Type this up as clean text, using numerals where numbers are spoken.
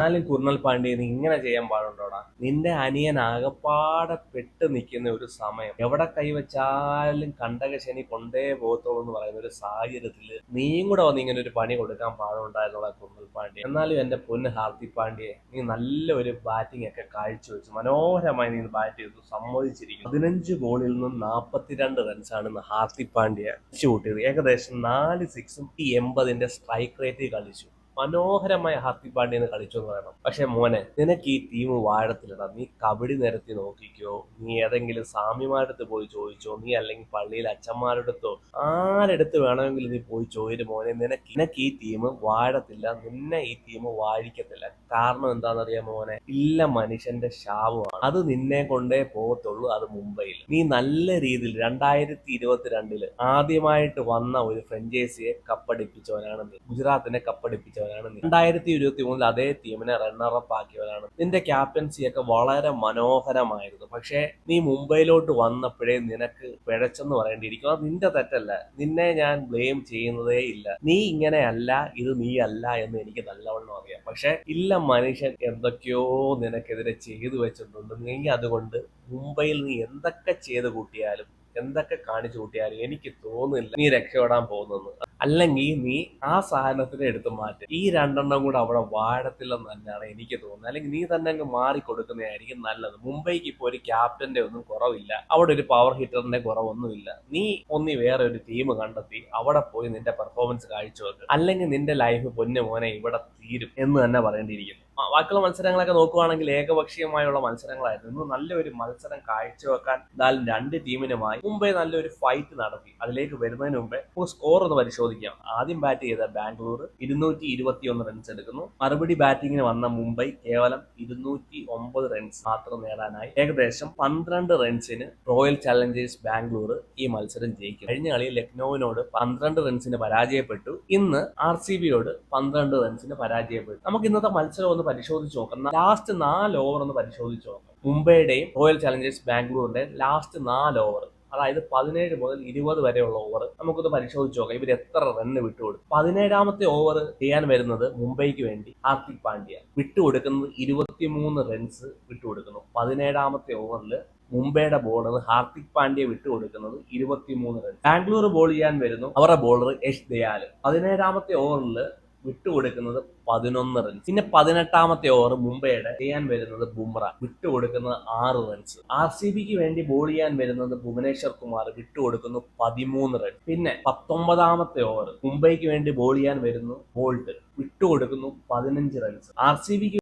എന്നാലും കുർണൽ പാണ്ഡ്യ നീ ഇങ്ങനെ ചെയ്യാൻ പാടുണ്ടോടാ? നിന്റെ അനിയൻ ആകപ്പാടെ പെട്ട് നിൽക്കുന്ന ഒരു സമയം, എവിടെ കൈവച്ചാലും കണ്ടകശനി കൊണ്ടേ പോകത്തുള്ളൂ എന്ന് പറയുന്ന ഒരു സാഹചര്യത്തിൽ നീയും കൂടെ വന്ന് ഇങ്ങനെ ഒരു പണി കൊടുക്കാൻ പാടുണ്ടായിരുന്നോടാ കുർണൽ പാണ്ഡ്യ. എന്നാലും എന്റെ പൊന്ന് ഹാർദിക് പാണ്ഡ്യയെ, നീ നല്ല ഒരു ബാറ്റിംഗ് ഒക്കെ കാഴ്ചവെച്ചു, മനോഹരമായി നീ ബാറ്റ് ചെയ്തു, സമ്മതിച്ചിരിക്കുന്നു. 15 ബോളിൽ നിന്നും 42 റൺസാണ് ഹാർദിക് പാണ്ഡ്യ കൂട്ടിയത്. ഏകദേശം 4 സിക്സും 80ന്റെ സ്ട്രൈക്ക് റേറ്റ് കളിച്ചു. മനോഹരമായ ഹാർദിക് പാണ്ഡ്യന്ന് കളിച്ചു എന്ന് പറയണം. പക്ഷെ മോനെ, നിനക്ക് ഈ ടീം വാഴത്തിലിടാ. നീ കബഡി നിരത്തി നോക്കിക്കോ, നീ ഏതെങ്കിലും സ്വാമിമാരടുത്ത് പോയി ചോദിച്ചോ, നീ അല്ലെങ്കിൽ പള്ളിയിൽ അച്ഛന്മാരടുത്തോ ആരെടുത്ത് വേണമെങ്കിലും നീ പോയി ചോദിച്ചു മോനെ, നിനക്ക് ഈ ടീം വാഴത്തില്ല, നിന്നെ ഈ ടീം വാഴിക്കത്തില്ല. കാരണം എന്താണെന്നറിയാം മോനെ? ഇല്ല മനുഷ്യന്റെ ശാപമാണ്. അത് നിന്നെ കൊണ്ടേ പോകത്തുള്ളൂ. അത് മുംബൈയിൽ നീ നല്ല രീതിയിൽ 2022 ആദ്യമായിട്ട് വന്ന ഒരു ഫ്രഞ്ചൈസിയെ കപ്പടിപ്പിച്ചവനാണ് നീ. ഗുജറാത്തിനെ കപ്പടിപ്പിച്ചവനാണ് നീ. 2023 അതേ ടീമിനെ റണ്ണറപ്പ് ആക്കിയവനാണ്. നിന്റെ ക്യാപ്റ്റൻസി ഒക്കെ വളരെ മനോഹരമായിരുന്നു. പക്ഷേ നീ മുംബൈയിലോട്ട് വന്നപ്പോഴേ നിനക്ക് പിഴച്ചെന്ന് പറയേണ്ടിയിരിക്കും. അത് നിന്റെ തെറ്റല്ല, നിന്നെ ഞാൻ ബ്ലെയിം ചെയ്യുന്നതേ ഇല്ല. നീ ഇങ്ങനെയല്ല, ഇത് നീ അല്ല എന്ന് എനിക്ക് നല്ലവണ്ണം അറിയാം. പക്ഷെ ഇല്ല മനുഷ്യൻ എന്തൊക്കെയോ നിനക്കെതിരെ ചെയ്തു വെച്ചിട്ടുണ്ട്. നീ അതുകൊണ്ട് മുംബൈയിൽ നീ എന്തൊക്കെ ചെയ്ത് കൂട്ടിയാലും, എന്തൊക്കെ കാണിച്ചു കൂട്ടിയാലും എനിക്ക് തോന്നുന്നില്ല നീ രക്ഷപ്പെടാൻ പോകുന്നെന്ന്. അല്ലെങ്കിൽ നീ ആ സാധനത്തിനെ എടുത്ത് മാറ്റും. ഈ രണ്ടെണ്ണം കൂടെ അവിടെ വാഴത്തില്ലെന്ന് തന്നെയാണ് എനിക്ക് തോന്നുന്നത്. അല്ലെങ്കിൽ നീ തന്നെ അങ്ങ് മാറി കൊടുക്കുന്നതായിരിക്കും നല്ലത്. മുംബൈക്ക് ഇപ്പോൾ ഒരു ക്യാപ്റ്റന്റെ ഒന്നും കുറവില്ല, അവിടെ ഒരു പവർ ഹിറ്ററിന്റെ കുറവൊന്നുമില്ല. നീ വേറെ ഒരു ടീം കണ്ടെത്തി അവിടെ പോയി നിന്റെ പെർഫോമൻസ് കാഴ്ചവെക്കുക. അല്ലെങ്കിൽ നിന്റെ ലൈഫ് പൊന്നു മോനെ ഇവിടെ തീരും എന്ന് തന്നെ പറയേണ്ടിയിരിക്കുന്നു. ബാക്കിയുള്ള മത്സരങ്ങളൊക്കെ നോക്കുവാണെങ്കിൽ ഏകപക്ഷീയമായുള്ള മത്സരങ്ങളായിരുന്നു. ഇന്ന് നല്ലൊരു മത്സരം കാഴ്ചവെക്കാൻ എന്തായാലും രണ്ട് ടീമിനുമായി മുംബൈ നല്ലൊരു ഫൈറ്റ് നടത്തി. അതിലേക്ക് വരുന്നതിന് മുമ്പേ സ്കോർ ഒന്ന് പരിശോധിക്കാം. ആദ്യം ബാറ്റ് ചെയ്ത ബാംഗ്ലൂർ 221 റൺസ് എടുക്കുന്നു. മറുപടി ബാറ്റിങ്ങിന് വന്ന മുംബൈ കേവലം 209 റൺസ് മാത്രം നേടാനായി. ഏകദേശം 12 റൺസിന് റോയൽ ചലഞ്ചേഴ്സ് ബാംഗ്ലൂർ ഈ മത്സരം ജയിക്കും. കഴിഞ്ഞ കളിയിൽ ലക്നൌവിനോട് 12 റൺസിന് പരാജയപ്പെട്ടു. ഇന്ന് RCBയോട് 12 റൺസിന് പരാജയപ്പെട്ടു. നമുക്ക് ഇന്നത്തെ മത്സരം ഒന്ന് പരിശോധിച്ച് നോക്കാം. ലാസ്റ്റ് 4 ഓവർ ഒന്ന് പരിശോധിച്ച് നോക്കാം. മുംബൈയുടെയും റോയൽ ചലഞ്ചേഴ്സ് ബാംഗ്ലൂരിന്റെ ലാസ്റ്റ് 4 ഓവർ, അതായത് 17 മുതൽ 20 വരെയുള്ള ഓവർ നമുക്കൊന്ന് പരിശോധിച്ച് നോക്കാം. ഇവർ എത്ര റണ്ണ് വിട്ടുകൊടുക്കും? 17ാമത്തെ ഓവർ ചെയ്യാൻ വരുന്നത് മുംബൈക്ക് വേണ്ടി ഹാർദിക് പാണ്ഡ്യ വിട്ടുകൊടുക്കുന്നത് 23 റൺസ് വിട്ടുകൊടുക്കുന്നു. 17ാമത്തെ ഓവറിൽ മുംബൈയുടെ ബോളർ ഹാർദിക് പാണ്ഡ്യ വിട്ടുകൊടുക്കുന്നത് 23 റൺസ്. ബാംഗ്ലൂർ ബോൾ ചെയ്യാൻ വരുന്നു, അവരുടെ ബോളർ യശ് ദയാൽ 17ാമത്തെ ഓവറിൽ വിട്ടുകൊടുക്കുന്നത് 11 റൺസ്. പിന്നെ 18ാമത്തെ ഓവർ മുംബൈയുടെ ചെയ്യാൻ വരുന്നത് ബുംറ വിട്ടുകൊടുക്കുന്നത് 6 റൺസ്. RCBക്ക് വേണ്ടി ബോൾ ചെയ്യാൻ വരുന്നത് ഭുവനേശ്വർ കുമാർ വിട്ടുകൊടുക്കുന്നു 13 റൺസ്. പിന്നെ 19ാമത്തെ ഓവർ മുംബൈക്ക് വേണ്ടി ബോൾ ചെയ്യാൻ വരുന്നു ബോൾട്ട് വിട്ടുകൊടുക്കുന്നു 15 റൺസ്. RCBക്ക്